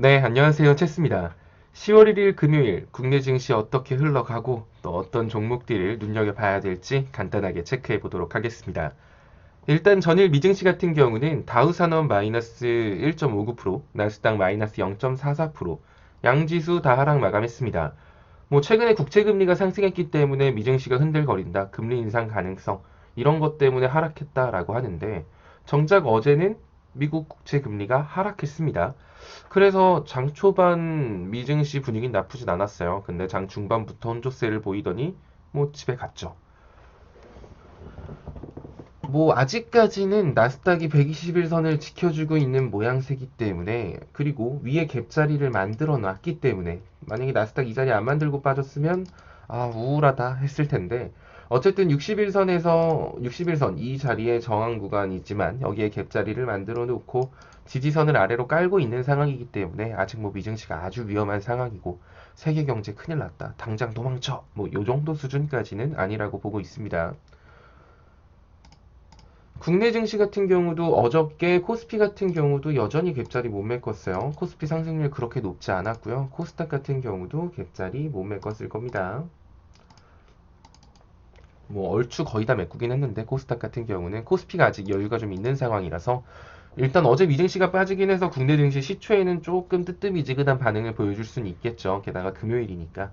네, 안녕하세요. 체스입니다. 10월 1일 금요일 국내 증시 어떻게 흘러가고 또 어떤 종목들을 눈여겨봐야 될지 간단하게 체크해 보도록 하겠습니다. 일단 전일 미증시 같은 경우는 다우산업 마이너스 1.59%, 나스닥 마이너스 0.44%, 양지수 다 하락 마감했습니다. 최근에 국채금리가 상승했기 때문에 미증시가 흔들거린다, 금리 인상 가능성, 이런 것 때문에 하락했다라고 하는데, 정작 어제는 미국 국채금리가 하락했습니다. 그래서 장 초반 미증시 분위기는 나쁘진 않았어요. 근데 장 중반부터 혼조세를 보이더니 집에 갔죠. 아직까지는 나스닥이 121선을 지켜주고 있는 모양새기 때문에, 그리고 위에 갭자리를 만들어 놨기 때문에, 만약에 나스닥 이 자리 안 만들고 빠졌으면 우울하다 했을 텐데, 어쨌든 61선에서 61선 이 자리에 저항 구간이지만 여기에 갭자리를 만들어 놓고 지지선을 아래로 깔고 있는 상황이기 때문에 아직 미증시가 아주 위험한 상황이고, 세계 경제 큰일 났다, 당장 도망쳐, 요 정도 수준까지는 아니라고 보고 있습니다. 국내 증시 같은 경우도 어저께 코스피 같은 경우도 여전히 갭자리 못 메꿨어요. 코스피 상승률 그렇게 높지 않았고요. 코스닥 같은 경우도 갭자리 못 메꿨을 겁니다. 얼추 거의 다 메꾸긴 했는데, 코스닥 같은 경우는 코스피가 아직 여유가 좀 있는 상황이라서, 일단 어제 미증시가 빠지긴 해서 국내 증시 시초에는 조금 뜨뜻미지근한 반응을 보여줄 수는 있겠죠. 게다가 금요일이니까.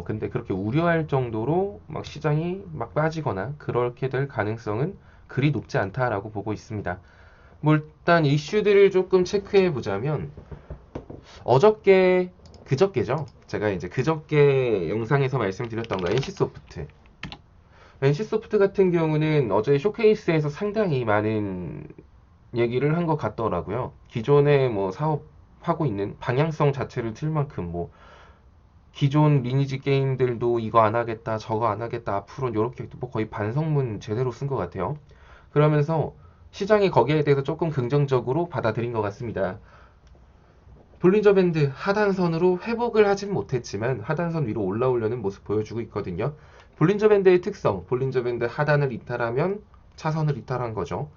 근데 그렇게 우려할 정도로 막 시장이 막 빠지거나 그렇게 될 가능성은 그리 높지 않다라고 보고 있습니다. 일단 이슈들을 조금 체크해 보자면, 어저께, 그저께죠. 제가 이제 그저께 영상에서 말씀드렸던 거, NC소프트. NC소프트 같은 경우는 어제 쇼케이스에서 상당히 많은 얘기를 한 것 같더라고요. 기존에 사업하고 있는 방향성 자체를 틀 만큼 기존 리니지 게임들도 이거 안 하겠다, 저거 안 하겠다, 앞으로 이렇게 거의 반성문 제대로 쓴 것 같아요. 그러면서 시장이 거기에 대해서 조금 긍정적으로 받아들인 것 같습니다. 볼린저 밴드 하단선으로 회복을 하진 못했지만 하단선 위로 올라오려는 모습 보여주고 있거든요. 볼린저 밴드의 특성, 볼린저 밴드 하단을 이탈하면 차선을 이탈한 거죠.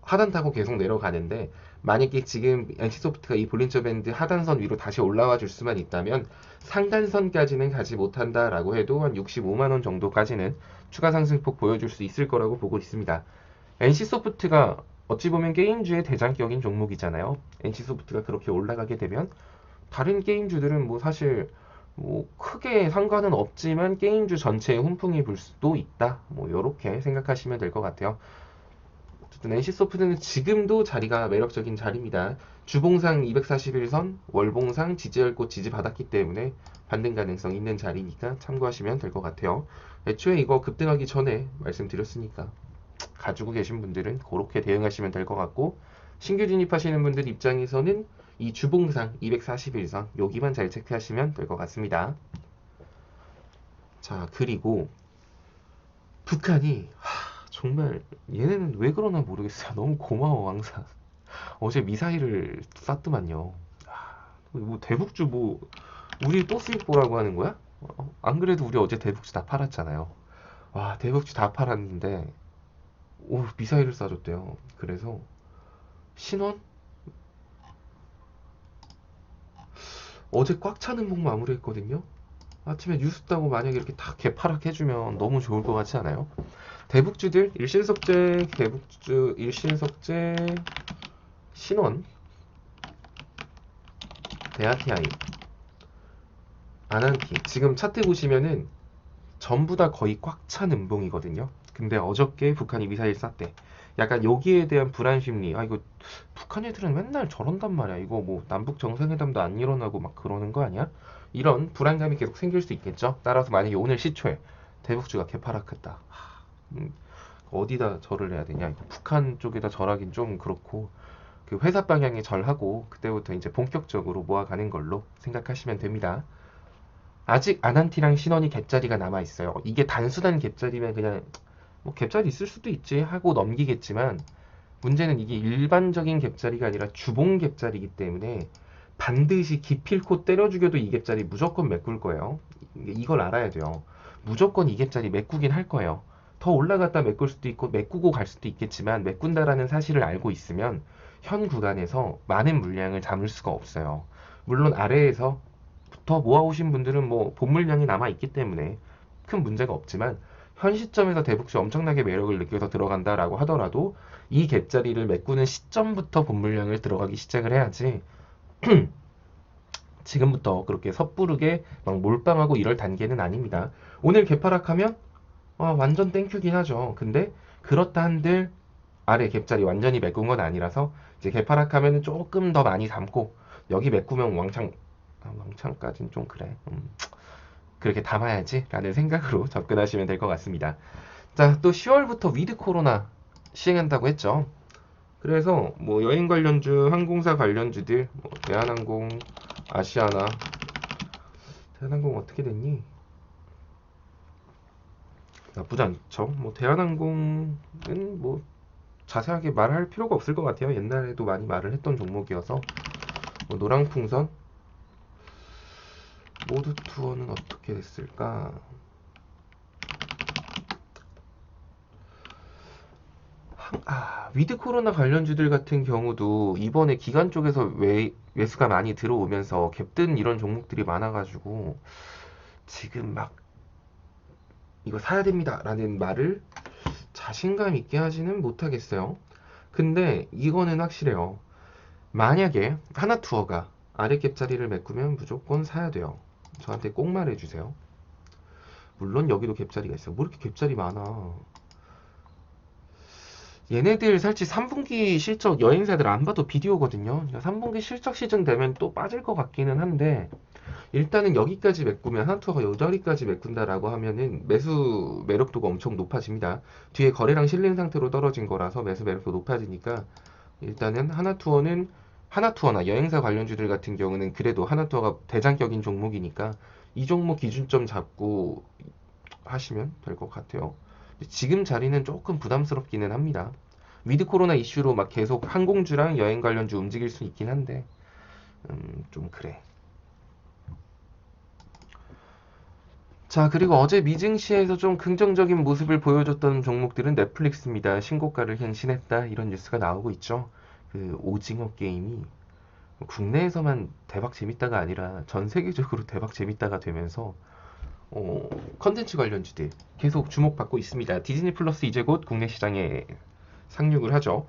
하단 타고 계속 내려가는데, 만약에 지금 NC소프트가 이 볼린저 밴드 하단선 위로 다시 올라와 줄 수만 있다면 상단선까지는 가지 못한다라고 해도 한 65만 원 정도까지는 추가 상승폭 보여줄 수 있을 거라고 보고 있습니다. NC소프트가 어찌 보면 게임주의 대장격인 종목이잖아요. NC소프트가 그렇게 올라가게 되면 다른 게임주들은 사실 크게 상관은 없지만 게임주 전체에 훈풍이 불 수도 있다. 요렇게 생각하시면 될 것 같아요. 어쨌든 NC소프트는 지금도 자리가 매력적인 자리입니다. 주봉상 241선, 월봉상 지지할 곳 지지받았기 때문에 반등 가능성 있는 자리니까 참고하시면 될 것 같아요. 애초에 이거 급등하기 전에 말씀드렸으니까 가지고 계신 분들은 그렇게 대응하시면 될 것 같고, 신규 진입하시는 분들 입장에서는 이 주봉상 241선 여기만 잘 체크하시면 될 것 같습니다. 자, 그리고 북한이 정말 얘네는 왜 그러나 모르겠어요. 너무 고마워 항상. 어제 미사일을 쐈더만요. 대북주 우리 또 수익 보라고 하는 거야? 안 그래도 우리 어제 대북주 다 팔았잖아요. 와, 대북주 다 팔았는데 미사일을 쏴줬대요. 그래서 신원? 어제 꽉 차는 복 마무리했거든요. 아침에 뉴스 따고 만약에 이렇게 다 개파락해주면 너무 좋을 것 같지 않아요? 대북주들 일신석재, 대북주 일신석재, 신원, 대아티아이, 아난티, 지금 차트 보시면은 전부 다 거의 꽉 찬 음봉이거든요. 근데 어저께 북한이 미사일 쐈대. 약간 여기에 대한 불안 심리. 이거 북한 애들은 맨날 저런단 말이야. 이거 남북 정상회담도 안 일어나고 막 그러는 거 아니야? 이런 불안감이 계속 생길 수 있겠죠. 따라서 만약에 오늘 시초에 대북주가 개파락했다. 어디다 절을 해야 되냐? 이거 북한 쪽에다 절하긴 좀 그렇고, 그 회사 방향에 절하고 그때부터 이제 본격적으로 모아가는 걸로 생각하시면 됩니다. 아직 아난티랑 신원이 갭자리가 남아 있어요. 이게 단순한 갭자리면 그냥 갭자리 있을 수도 있지 하고 넘기겠지만, 문제는 이게 일반적인 갭자리가 아니라 주봉 갭자리이기 때문에 반드시 기필코 때려 죽여도 이 갭자리 무조건 메꿀 거예요. 이걸 알아야 돼요. 무조건 이 갭자리 메꾸긴 할 거예요. 더 올라갔다 메꿀 수도 있고 메꾸고 갈 수도 있겠지만, 메꾼다라는 사실을 알고 있으면 현 구간에서 많은 물량을 담을 수가 없어요. 물론 아래에서부터 모아오신 분들은 뭐 본 물량이 남아있기 때문에 큰 문제가 없지만 현 시점에서 대북주 엄청나게 매력을 느껴서 들어간다라고 하더라도 이 갭자리를 메꾸는 시점부터 본 물량을 들어가기 시작을 해야지 지금부터 그렇게 섣부르게 막 몰빵하고 이럴 단계는 아닙니다. 오늘 개파락하면 완전 땡큐긴 하죠. 근데 그렇다 한들 아래 갭자리 완전히 메꾼 건 아니라서 이제 개파락하면 조금 더 많이 담고 여기 메꾸면 왕창까진 좀 그래. 그렇게 담아야지 라는 생각으로 접근하시면 될 것 같습니다. 자, 또 10월부터 위드 코로나 시행한다고 했죠. 그래서 뭐 여행 관련주, 항공사 관련주들, 뭐 대한항공, 아시아나, 대한항공 어떻게 됐니? 나쁘지 않죠. 뭐 대한항공은 뭐 자세하게 말할 필요가 없을 것 같아요. 옛날에도 많이 말을 했던 종목이어서. 뭐 노랑풍선, 모두 투어는 어떻게 됐을까? 위드 코로나 관련주들 같은 경우도 이번에 기관 쪽에서 매수가 많이 들어오면서 갭든 이런 종목들이 많아가지고 지금 막 이거 사야 됩니다 라는 말을 자신감 있게 하지는 못하겠어요. 근데 이거는 확실해요. 만약에 하나투어가 아래 갭자리를 메꾸면 무조건 사야 돼요. 저한테 꼭 말해주세요. 물론 여기도 갭자리가 있어. 뭐 이렇게 갭자리 많아. 얘네들 사실 3분기 실적 여행사들 안 봐도 비디오거든요. 3분기 실적 시즌 되면 또 빠질 것 같기는 한데 일단은 여기까지 메꾸면 하나투어가 요 자리까지 메꾼다라고 하면은 매수 매력도가 엄청 높아집니다. 뒤에 거래량 실린 상태로 떨어진 거라서 매수 매력도 높아지니까 일단은 하나투어나 여행사 관련주들 같은 경우는 그래도 하나투어가 대장격인 종목이니까 이 종목 기준점 잡고 하시면 될 것 같아요. 지금 자리는 조금 부담스럽기는 합니다. 위드 코로나 이슈로 막 계속 항공주랑 여행 관련주 움직일 수 있긴 한데 좀 그래. 자, 그리고 어제 미증시에서 좀 긍정적인 모습을 보여줬던 종목들은 넷플릭스입니다. 신고가를 갱신했다 이런 뉴스가 나오고 있죠. 그 오징어 게임이 국내에서만 대박 재밌다가 아니라 전 세계적으로 대박 재밌다가 되면서 컨텐츠 관련주들 계속 주목받고 있습니다. 디즈니 플러스 이제 곧 국내 시장에 상륙을 하죠.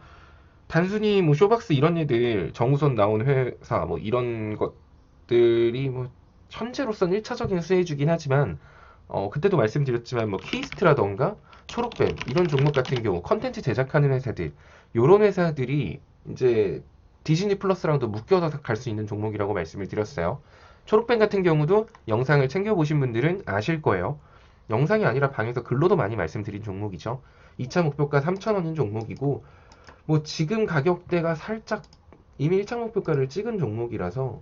단순히 뭐 쇼박스 이런 애들 정우선 나온 회사 뭐 이런 것들이 뭐 현재로서는 1차적인 수혜주긴 하지만 그때도 말씀드렸지만 뭐 키스트라던가 초록뱀 이런 종목 같은 경우 컨텐츠 제작하는 회사들 요런 회사들이 이제 디즈니 플러스랑도 묶여서 갈 수 있는 종목이라고 말씀을 드렸어요. 초록뱀 같은 경우도 영상을 챙겨보신 분들은 아실 거예요. 영상이 아니라 방에서 글로도 많이 말씀드린 종목이죠. 2차 목표가 3,000원인 종목이고 뭐 지금 가격대가 살짝 이미 1차 목표가를 찍은 종목이라서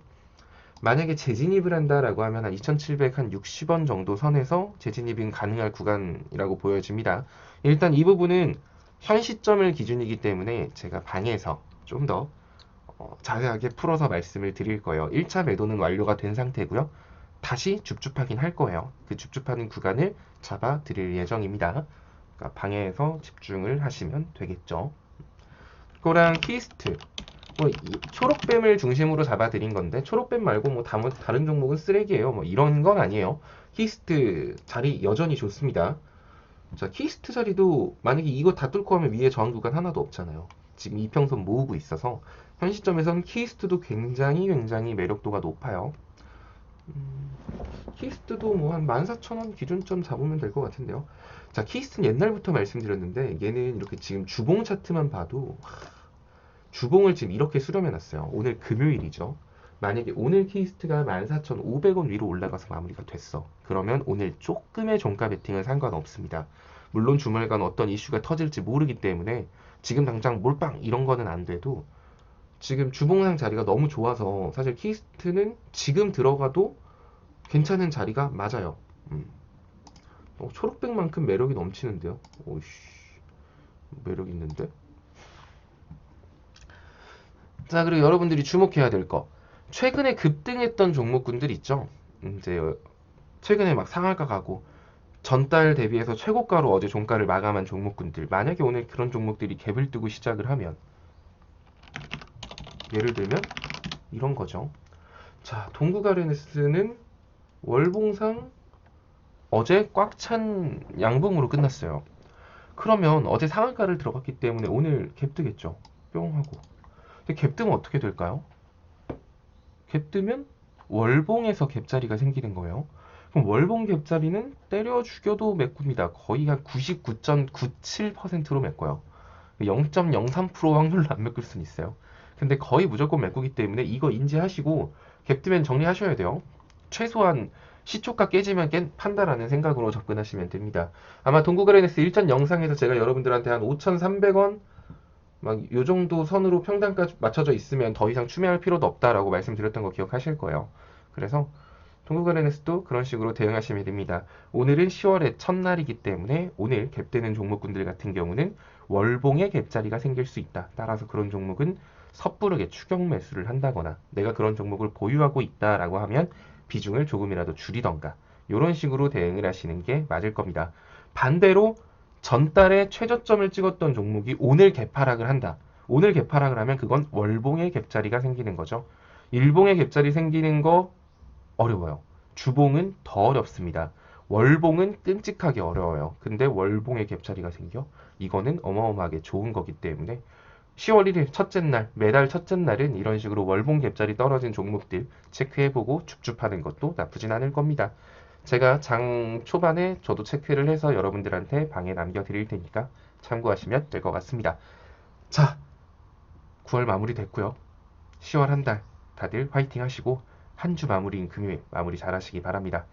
만약에 재진입을 한다라고 하면 한 2,760원 정도 선에서 재진입이 가능할 구간이라고 보여집니다. 일단 이 부분은 현 시점을 기준이기 때문에 제가 방에서 좀 더 자세하게 풀어서 말씀을 드릴 거예요. 1차 매도는 완료가 된 상태고요. 다시 줍줍하긴 할 거예요. 그 줍줍하는 구간을 잡아 드릴 예정입니다. 그러니까 방에서 집중을 하시면 되겠죠. 그거랑 키스트 뭐 초록뱀을 중심으로 잡아드린 건데 초록뱀 말고 뭐 다른 종목은 쓰레기예요. 뭐 이런 건 아니에요. 키스트 자리 여전히 좋습니다. 자, 키스트 자리도 만약에 이거 다 뚫고 하면 위에 저항 구간 하나도 없잖아요. 지금 이평선 모으고 있어서 현 시점에선 키스트도 굉장히 매력도가 높아요. 키스트도 뭐 한 14,000원 기준점 잡으면 될 것 같은데요. 자, 키스트는 옛날부터 말씀드렸는데 얘는 이렇게 지금 주봉 차트만 봐도 주봉을 지금 이렇게 수렴해놨어요. 오늘 금요일이죠. 만약에 오늘 키스트가 14,500원 위로 올라가서 마무리가 됐어. 그러면 오늘 조금의 종가 베팅은 상관없습니다. 물론 주말간 어떤 이슈가 터질지 모르기 때문에 지금 당장 몰빵 이런 거는 안 돼도 지금 주봉상 자리가 너무 좋아서 사실 키스트는 지금 들어가도 괜찮은 자리가 맞아요. 초록백만큼 매력이 넘치는데요. 오이씨, 매력 있는데? 자, 그리고 여러분들이 주목해야 될 거. 최근에 급등했던 종목군들 있죠? 이제 최근에 막 상한가 가고 전달 대비해서 최고가로 어제 종가를 마감한 종목군들. 만약에 오늘 그런 종목들이 갭을 뜨고 시작을 하면 예를 들면 이런 거죠. 자, 동구가르네스는 월봉상 어제 꽉 찬 양봉으로 끝났어요. 그러면 어제 상한가를 들어갔기 때문에 오늘 갭 뜨겠죠. 뿅 하고. 근데 갭 뜨면 어떻게 될까요? 갭 뜨면 월봉에서 갭자리가 생기는 거예요. 그럼 월봉 갭자리는 때려 죽여도 메꿉니다. 거의 한 99.97%로 메꿔요. 0.03% 확률로 안 메꿀 수는 있어요. 근데 거의 무조건 메꾸기 때문에 이거 인지하시고 갭 뜨면 정리하셔야 돼요. 최소한 시초가 깨지면 판다라는 생각으로 접근하시면 됩니다. 아마 동구그레네스 일전 영상에서 제가 여러분들한테 한 5,300원 막 요 정도 선으로 평단가 맞춰져 있으면 더 이상 추매할 필요도 없다라고 말씀드렸던 거 기억하실 거예요. 그래서 동구그레네스도 그런 식으로 대응하시면 됩니다. 오늘은 10월의 첫날이기 때문에 오늘 갭되는 종목군들 같은 경우는 월봉의 갭자리가 생길 수 있다. 따라서 그런 종목은 섣부르게 추격 매수를 한다거나 내가 그런 종목을 보유하고 있다라고 하면 비중을 조금이라도 줄이던가 이런 식으로 대응을 하시는 게 맞을 겁니다. 반대로 전달에 최저점을 찍었던 종목이 오늘 개파락을 한다. 오늘 개파락을 하면 그건 월봉의 갭자리가 생기는 거죠. 일봉의 갭자리 생기는 거 어려워요. 주봉은 더 어렵습니다. 월봉은 끔찍하게 어려워요. 근데 월봉의 갭자리가 생겨? 이거는 어마어마하게 좋은 거기 때문에 10월 1일 첫째 날, 매달 첫째 날은 이런 식으로 월봉 갭자리 떨어진 종목들 체크해보고 줍줍하는 것도 나쁘진 않을 겁니다. 제가 장 초반에 저도 체크를 해서 여러분들한테 방에 남겨드릴 테니까 참고하시면 될 것 같습니다. 자, 9월 마무리 됐고요. 10월 한 달 다들 화이팅 하시고 한 주 마무리인 금요일 마무리 잘 하시기 바랍니다.